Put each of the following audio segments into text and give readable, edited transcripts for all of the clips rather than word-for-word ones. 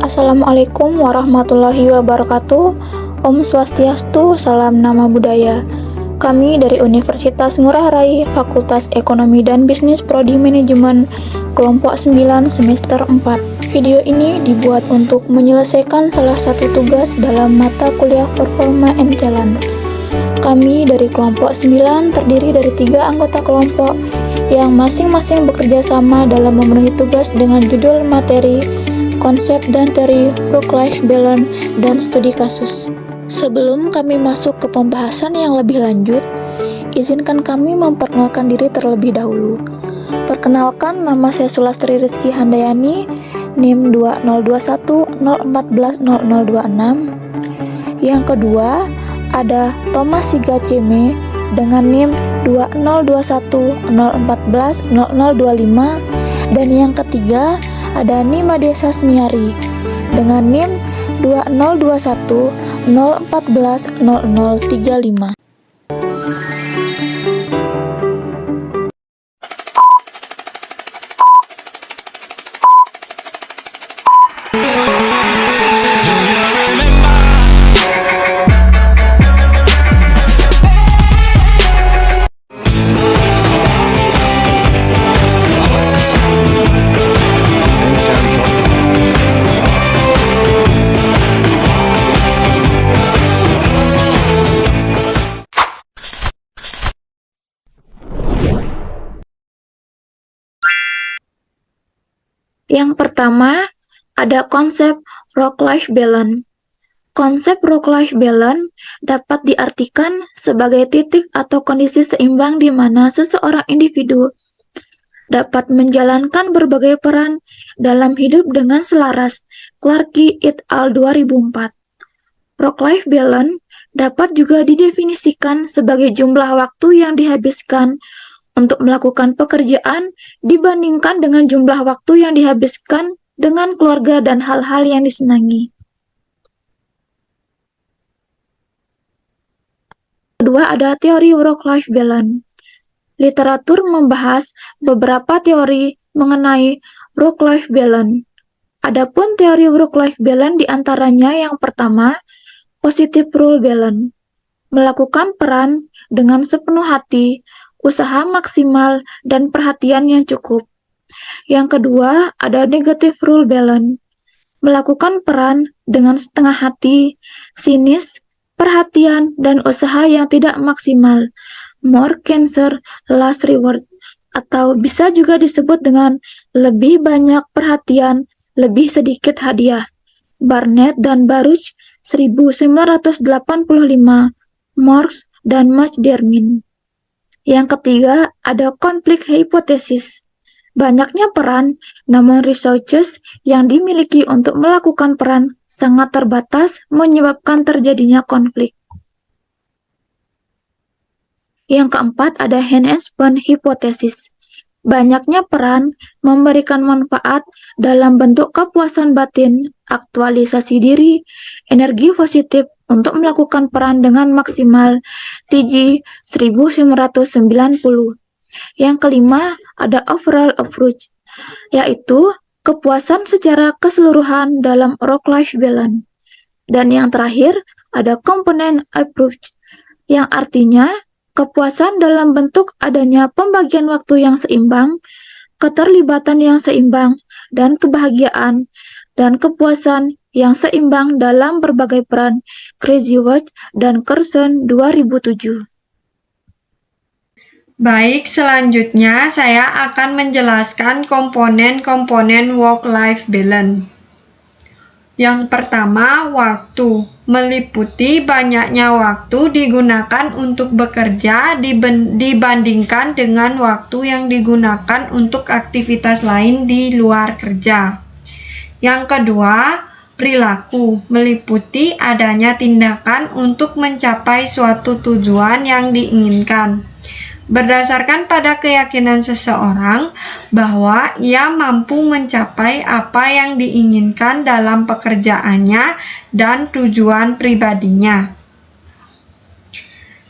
Assalamualaikum warahmatullahi wabarakatuh. Om Swastiastu, salam nama budaya. Kami dari Universitas Ngurah Rai, Fakultas Ekonomi dan Bisnis Prodi Manajemen, kelompok 9 semester 4. Video ini dibuat untuk menyelesaikan salah satu tugas dalam mata kuliah Performa and Talent. Kami dari kelompok 9 terdiri dari 3 anggota kelompok yang masing-masing bekerja sama dalam memenuhi tugas dengan judul materi, konsep dan teori work-life balance, dan studi kasus. Sebelum kami masuk ke pembahasan yang lebih lanjut, izinkan kami memperkenalkan diri terlebih dahulu. Perkenalkan, nama saya Sulastri Rizky Handayani, NIM 2021014026. Yang kedua, ada Thomas Siga Ceme dengan NIM 2021041025, dan yang ketiga ada Nima Desa Smiari dengan NIM 202104100035. Yang pertama, ada konsep work-life balance. Konsep work-life balance dapat diartikan sebagai titik atau kondisi seimbang di mana seseorang individu dapat menjalankan berbagai peran dalam hidup dengan selaras. Clarke et al. 2004. Work-life balance dapat juga didefinisikan sebagai jumlah waktu yang dihabiskan untuk melakukan pekerjaan dibandingkan dengan jumlah waktu yang dihabiskan dengan keluarga dan hal-hal yang disenangi. Kedua, ada teori work-life balance. Literatur membahas beberapa teori mengenai work-life balance. Adapun teori work-life balance diantaranya yang pertama, positive role balance. Melakukan peran dengan sepenuh hati, usaha maksimal, dan perhatian yang cukup. Yang kedua, ada negative role balance. Melakukan peran dengan setengah hati, sinis, perhatian, dan usaha yang tidak maksimal. More cancer, less reward. Atau bisa juga disebut dengan lebih banyak perhatian, lebih sedikit hadiah. Barnett dan Baruch, 1985, Morse dan McDermott. Yang ketiga, ada konflik hipotesis. Banyaknya peran, namun resources yang dimiliki untuk melakukan peran sangat terbatas, menyebabkan terjadinya konflik. Yang keempat, ada enhancement hipotesis. Banyaknya peran memberikan manfaat dalam bentuk kepuasan batin, aktualisasi diri, energi positif untuk melakukan peran dengan maksimal. TG 1990. Yang kelima, ada overall approach, yaitu kepuasan secara keseluruhan dalam work-life balance. Dan yang terakhir, ada component approach, yang artinya kepuasan dalam bentuk adanya pembagian waktu yang seimbang, keterlibatan yang seimbang, dan kebahagiaan, dan kepuasan yang seimbang dalam berbagai peran. Crazyworth dan Carson 2007. Baik, selanjutnya saya akan menjelaskan komponen-komponen work-life balance. Yang pertama, waktu. Meliputi banyaknya waktu digunakan untuk bekerja dibandingkan dengan waktu yang digunakan untuk aktivitas lain di luar kerja. Yang kedua, perilaku. Meliputi adanya tindakan untuk mencapai suatu tujuan yang diinginkan. Berdasarkan pada keyakinan seseorang bahwa ia mampu mencapai apa yang diinginkan dalam pekerjaannya dan tujuan pribadinya.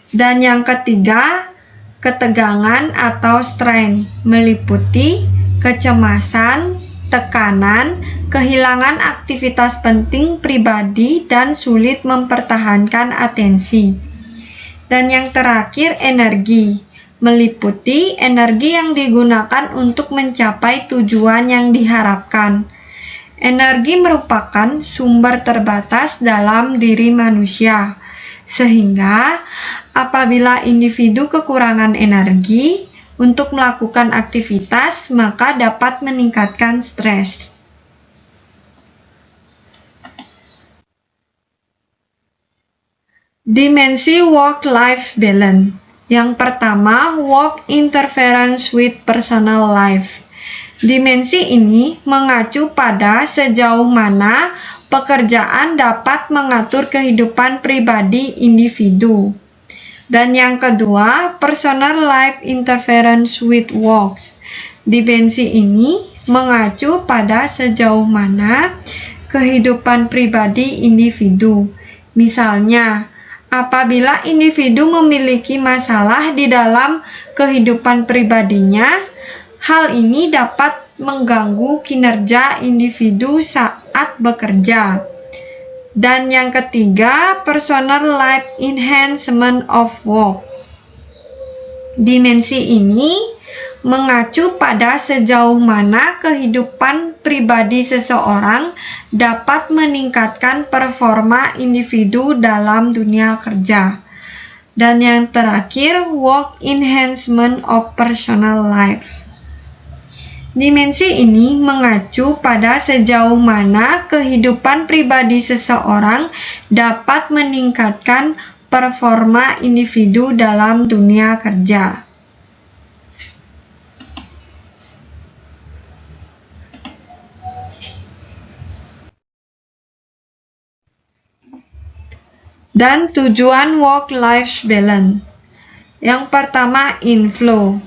Dan yang ketiga, ketegangan atau strain, meliputi kecemasan, tekanan, kehilangan aktivitas penting pribadi dan sulit mempertahankan atensi. Dan yang terakhir, energi, meliputi energi yang digunakan untuk mencapai tujuan yang diharapkan. Energi merupakan sumber terbatas dalam diri manusia, sehingga apabila individu kekurangan energi untuk melakukan aktivitas, maka dapat meningkatkan stres. Dimensi work-life balance. Yang pertama, work interference with personal life. Dimensi ini mengacu pada sejauh mana pekerjaan dapat mengatur kehidupan pribadi individu. Dan yang kedua, personal life interference with works. Dimensi ini mengacu pada sejauh mana kehidupan pribadi individu. Misalnya, apabila individu memiliki masalah di dalam kehidupan pribadinya, hal ini dapat mengganggu kinerja individu saat bekerja. Dan yang ketiga, personal life enhancement of work. Dimensi ini mengacu pada sejauh mana kehidupan pribadi seseorang dapat meningkatkan performa individu dalam dunia kerja. Dan yang terakhir, work enhancement of personal life. Dimensi ini mengacu pada sejauh mana kehidupan pribadi seseorang dapat meningkatkan performa individu dalam dunia kerja. Dan tujuan work-life balance. Yang pertama, inflow.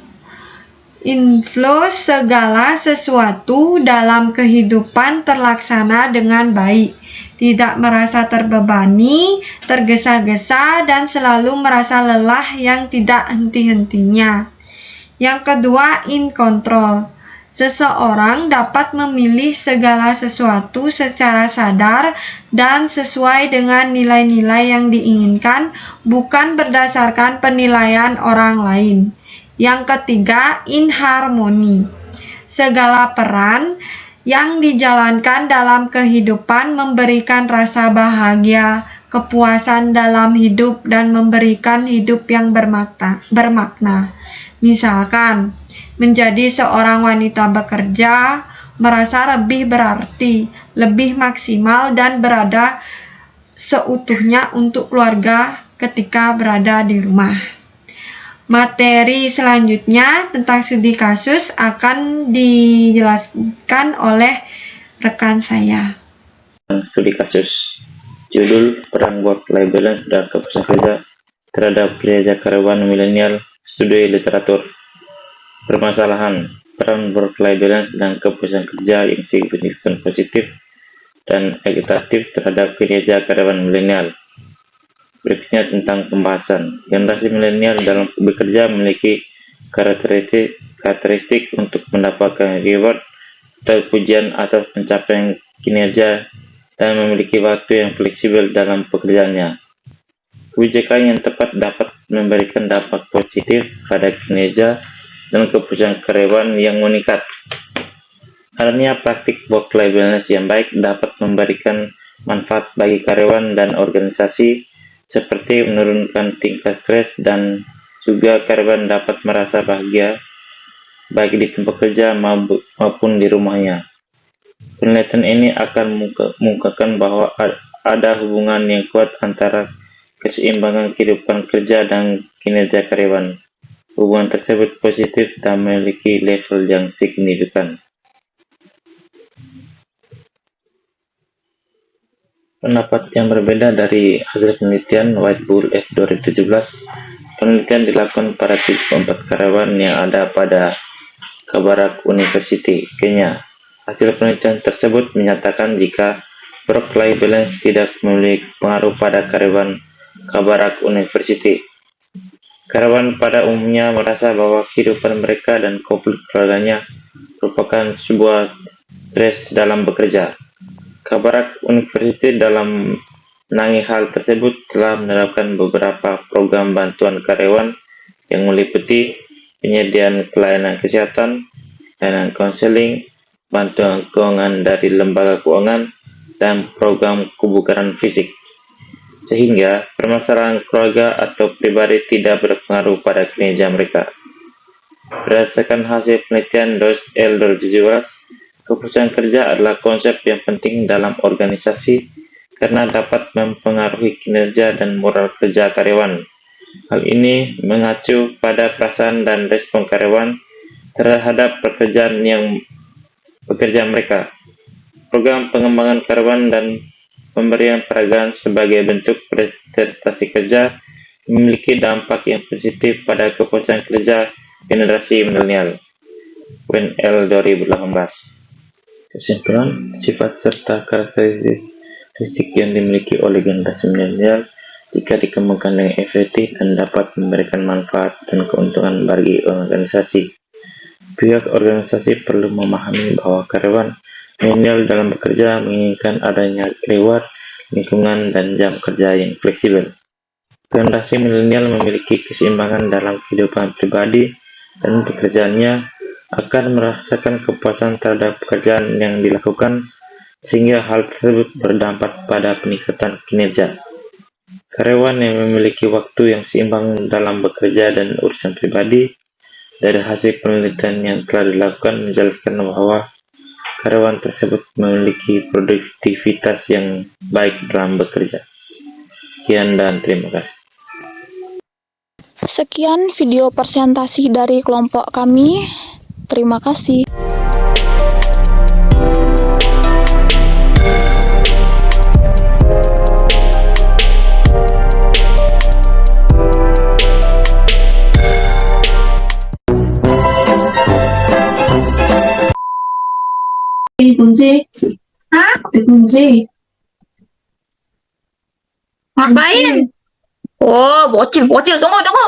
Inflow segala sesuatu dalam kehidupan terlaksana dengan baik, tidak merasa terbebani, tergesa-gesa, dan selalu merasa lelah yang tidak henti-hentinya. Yang kedua, in control. Seseorang dapat memilih segala sesuatu secara sadar dan sesuai dengan nilai-nilai yang diinginkan, bukan berdasarkan penilaian orang lain. Yang ketiga, in harmony. Segala peran yang dijalankan dalam kehidupan memberikan rasa bahagia, kepuasan dalam hidup, dan memberikan hidup yang bermakna. Misalkan, menjadi seorang wanita bekerja, merasa lebih berarti, lebih maksimal, dan berada seutuhnya untuk keluarga ketika berada di rumah. Materi selanjutnya tentang studi kasus akan dijelaskan oleh rekan saya. Studi kasus. Judul Peran Work-Life Balance dan Kepuasan Kerja terhadap Kinerja Karyawan Milenial, Studi Literatur. Permasalahan peran work-life balance dan kepuasan kerja yang signifikan positif dan ekuitatif terhadap kinerja karyawan milenial. Berikutnya tentang pembahasan. Generasi milenial dalam bekerja memiliki karakteristik untuk mendapatkan reward atau pujian atas pencapaian kinerja dan memiliki waktu yang fleksibel dalam pekerjaannya. Kebijakan yang tepat dapat memberikan dampak positif pada kinerja dan kepuasan karyawan yang meningkat. Adanya praktik work-life balance yang baik dapat memberikan manfaat bagi karyawan dan organisasi, seperti menurunkan tingkat stres dan juga karyawan dapat merasa bahagia baik di tempat kerja maupun di rumahnya. Penelitian ini akan mengungkapkan bahwa ada hubungan yang kuat antara keseimbangan kehidupan kerja dan kinerja karyawan. Hubungan tersebut positif dan memiliki level yang signifikan. Pendapat yang berbeda dari hasil penelitian White Bull F 2017, penelitian dilakukan pada 34 karyawan yang ada pada Kabarak University, Kenya. Hasil penelitian tersebut menyatakan jika work-life balance tidak memiliki pengaruh pada karyawan Kabarak University. Karyawan pada umumnya merasa bahwa kehidupan mereka dan konflik keluarganya merupakan sebuah stres dalam bekerja. Kabarak University dalam menangani hal tersebut telah menerapkan beberapa program bantuan karyawan yang meliputi penyediaan pelayanan kesehatan, layanan konseling, bantuan keuangan dari lembaga keuangan, dan program kebugaran fisik, sehingga permasalahan keluarga atau pribadi tidak berpengaruh pada kinerja mereka. Berdasarkan hasil penelitian DOS L 2017, keputusan kerja adalah konsep yang penting dalam organisasi karena dapat mempengaruhi kinerja dan moral kerja karyawan. Hal ini mengacu pada perasaan dan respon karyawan terhadap pekerjaan mereka. Program pengembangan karyawan dan pemberian penghargaan sebagai bentuk prestasi kerja memiliki dampak yang positif pada kepuasan kerja generasi milenial. WNL 2018. Kesimpulan, sifat serta karakteristik yang dimiliki oleh generasi milenial jika dikembangkan dengan efektif dan dapat memberikan manfaat dan keuntungan bagi organisasi. Pihak organisasi perlu memahami bahwa karyawan milenial dalam bekerja menginginkan adanya reward, lingkungan, dan jam kerja yang fleksibel. Generasi milenial memiliki keseimbangan dalam kehidupan pribadi dan pekerjaannya, akan merasakan kepuasan terhadap pekerjaan yang dilakukan, sehingga hal tersebut berdampak pada peningkatan kinerja. Karyawan yang memiliki waktu yang seimbang dalam bekerja dan urusan pribadi, dari hasil penelitian yang telah dilakukan menjelaskan bahwa karyawan tersebut memiliki produktivitas yang baik dalam bekerja. Sekian dan terima kasih. Sekian video presentasi dari kelompok kami. Terima kasih. Dikunci. Hah? Dikunci. Ngapain? Oh, bocil. Tunggu.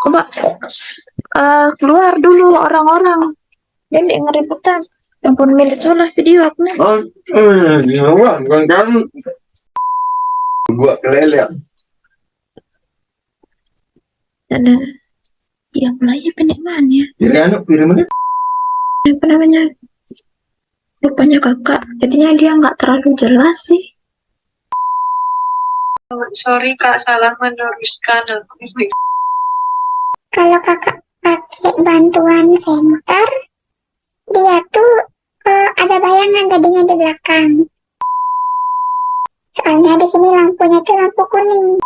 Coba keluar dulu orang-orang. Jadi ngeributan. Ampun, milik solah video aku nih. Bukan kan gua kelelep. Ada yang mulai penikmannya. Jadi anak kirimannya Apa namanya? Rupanya kakak. Jadinya dia nggak terlalu jelas sih. Sorry Kak, salah meneruskan. Kalau kakak pakai bantuan senter, dia tuh ada bayangan gadingnya di belakang. Soalnya di sini lampunya tuh lampu kuning.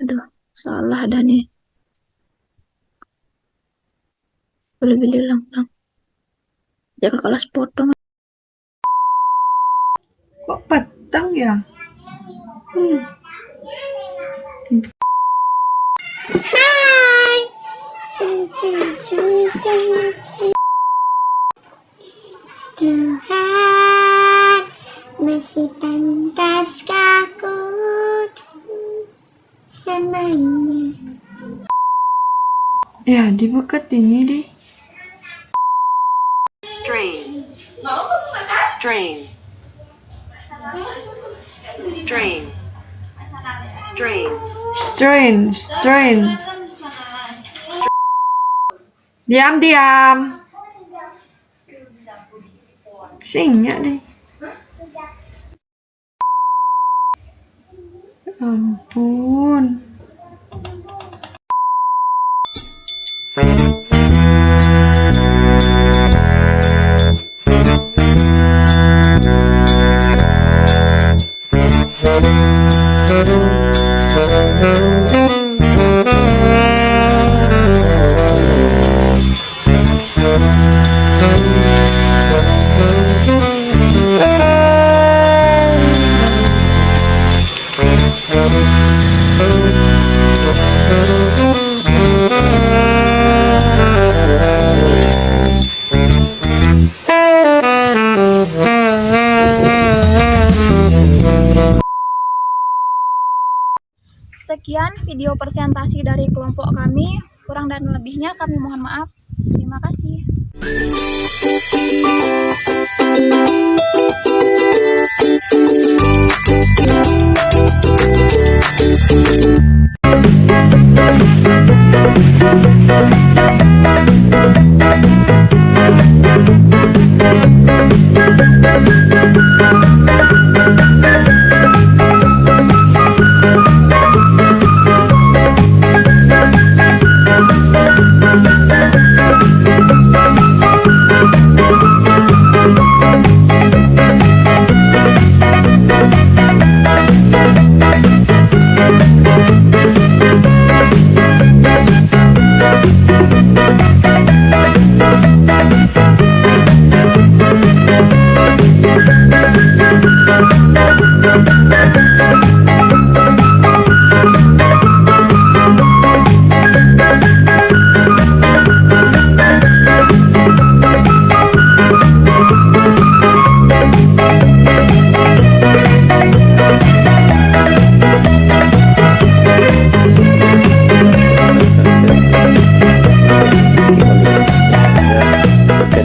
Aduh, salah dah nih. Boleh bilang. Jaga kelas potong. Kok petang ya? Hai. Cing. Tuhan masih pantas aku semuanya. Ya, dibuka ini deh. Strain. Diam. Singnya deh. Ampun. Sekian video presentasi dari kelompok kami. Kurang dan lebihnya kami mohon maaf. Terima kasih. Jadi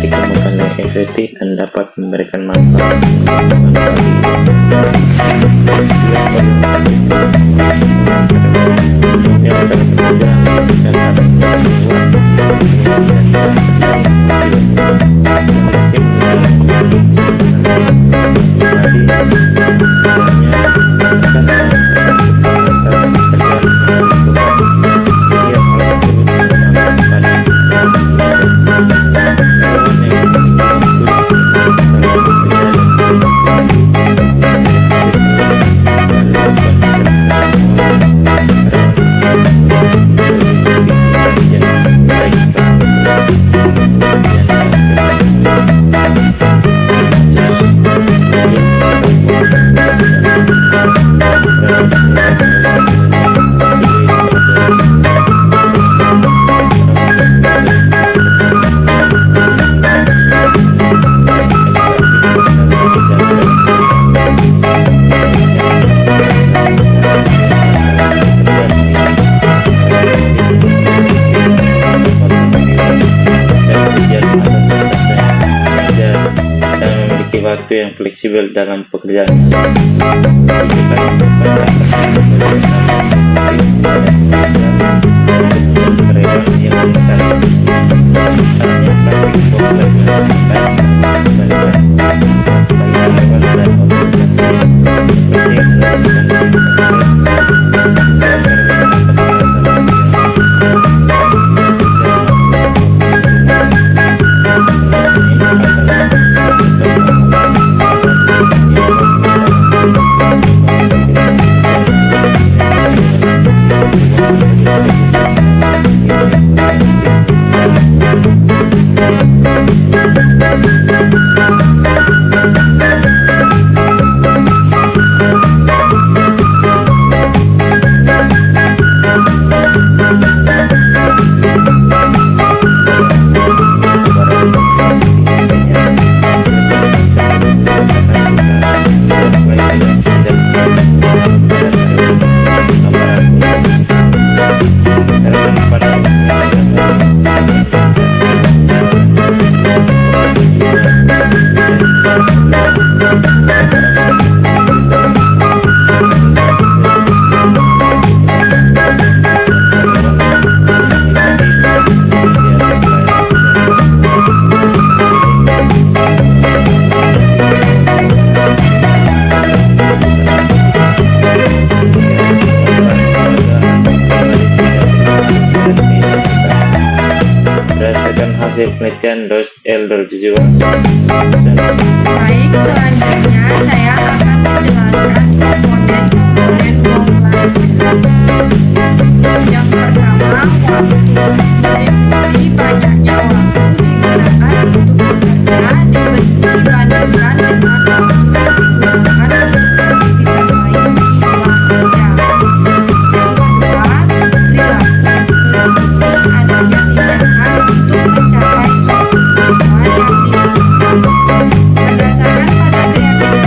dikembangkan yang efektif dan dapat memberikan manfaat waktu yang fleksibel dalam pekerjaan. Berdasarkan hasil penelitian DOS L 2007. Baik, selanjutnya saya akan menjelaskan komponen-komponen uang pelajaran. Yang pertama, waktu. Meliputi banyaknya waktu digunakan untuk bekerja dibandingkan dengan waktu digunakan untuk aktivitas lain di luar kerja. Yang kedua, perilaku. Meliputi adanya tindakan untuk mencapai suatu tujuan yang diinginkan. Berdasarkan pada keyakinan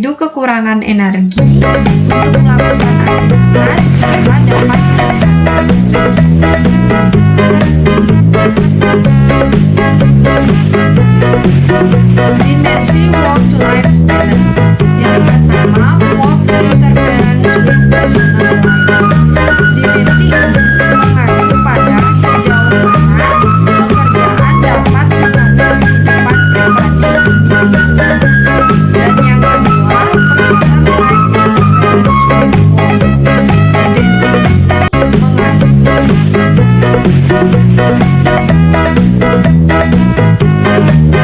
individu kekurangan energi untuk melakukan aktivitas, maka dapat menyebabkan stres. Dimensi work-life balance. Yang pertama, work interference with personal life. Dimensi ini mengacu pada sejauh mana pekerjaan dapat mengambil kehidupan pribadi individu. Dan yang kedua, personal life interference with work. Dimensi ini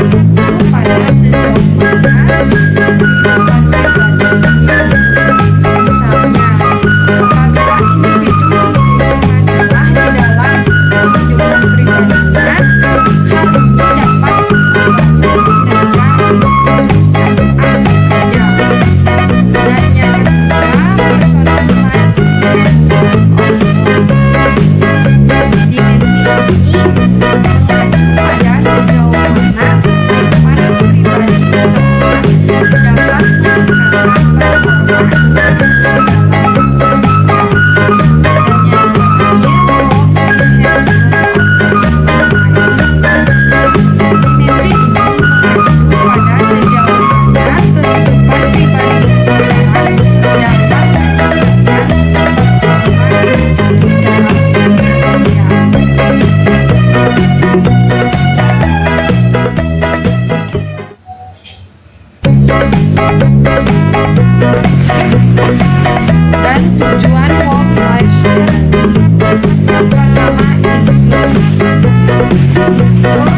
mengacu pada sejauh mana kehidupan pribadi individu. Misalnya, apabila individu memiliki masalah di dalam kehidupan pribadinya, hal ini dapat mengganggu kinerja individu saat bekerja. Dan yang ketiga, personal life enhancement of work. Dimensi ini mengacu pada sejauh mana kehidupan pribadi seseorang dapat meningkatkan performa individu dalam bekerja. Dan yang terakhir, work enhancement of personal life. Dimensi ini mengacu pada sejauh mana kehidupan pribadi seseorang dapat meningkatkan performa individu dalam bekerja. Dan tujuan work-life balance. Yang pertama, include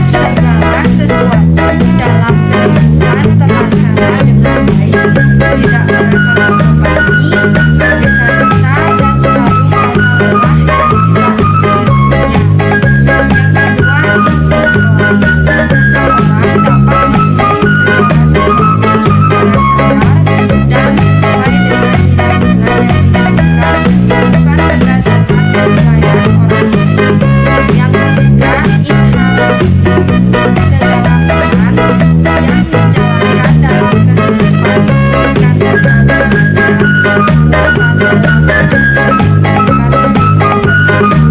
segala sesuatu dalam kehidupan terlaksana dengan baik, tidak merasa terbebani, tergesa-gesa, dan selalu merasa lelah dan tidak ingin punya. Yang kedua, incontrol. Seseorang dapat memilih segala sesuatu secara sadar dan sesuai dengan nilai-nilai yang diinginkan, bukan berdasarkan penilaian orang lain. Yang ketiga, inharmony. Segala peran yang dijalankan dalam kehidupan memberikan rasa bahagia, puasan dalam hidup, dan menjadikan kehidupan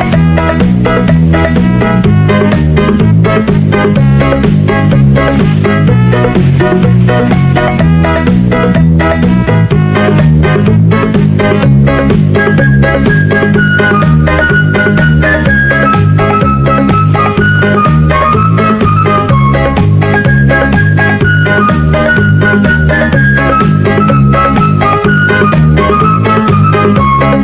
misalkan menjadi seorang wanita bekerja, merasa lebih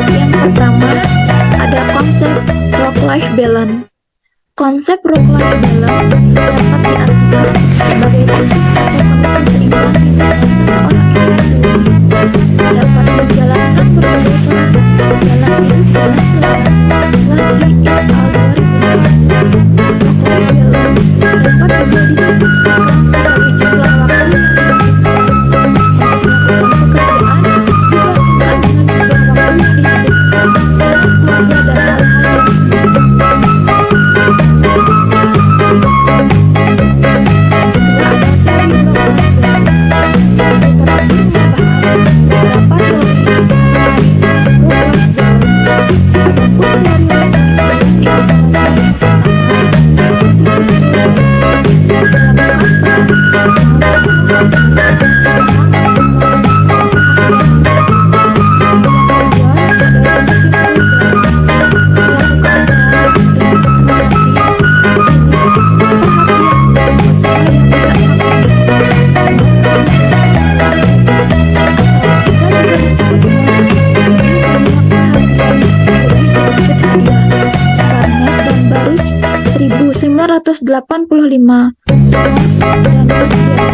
Yang pertama, ada konsep work-life balance. Konsep work-life balance dapat diartikan sebagai titik atau kondisi seimbang di mana seseorang individu dapat menjalankan berbagai peran dalam hidup dengan selaras. Lagi et al. 2004. Work-life balance dapat juga didefinisikan sebagai jumlah waktu yang dihabiskan untuk melakukan pekerjaan dibandingkan dengan jumlah waktu yang dihabiskan dalam keluarga dan hal-hal lainnya. Kedua, ada teori work-life balance. Literatur membahas beberapa teori mengenai work-life balance. Adapun teori work-life balance di antaranya yang pertama, positif reward, melakukan peran dengan sepenuh hati, usaha maksimal, dan perhatian yang cukup. Yang kedua adalah negative reward, melakukan peran dengan setengah hati, sinis, perhatian, dan usaha yang tidak maksimal. Atau bisa juga disebut dengan lebih banyak perhatian, lebih sedikit hadiah. Barnett dan Baruch 1985, Morse dan Masdar.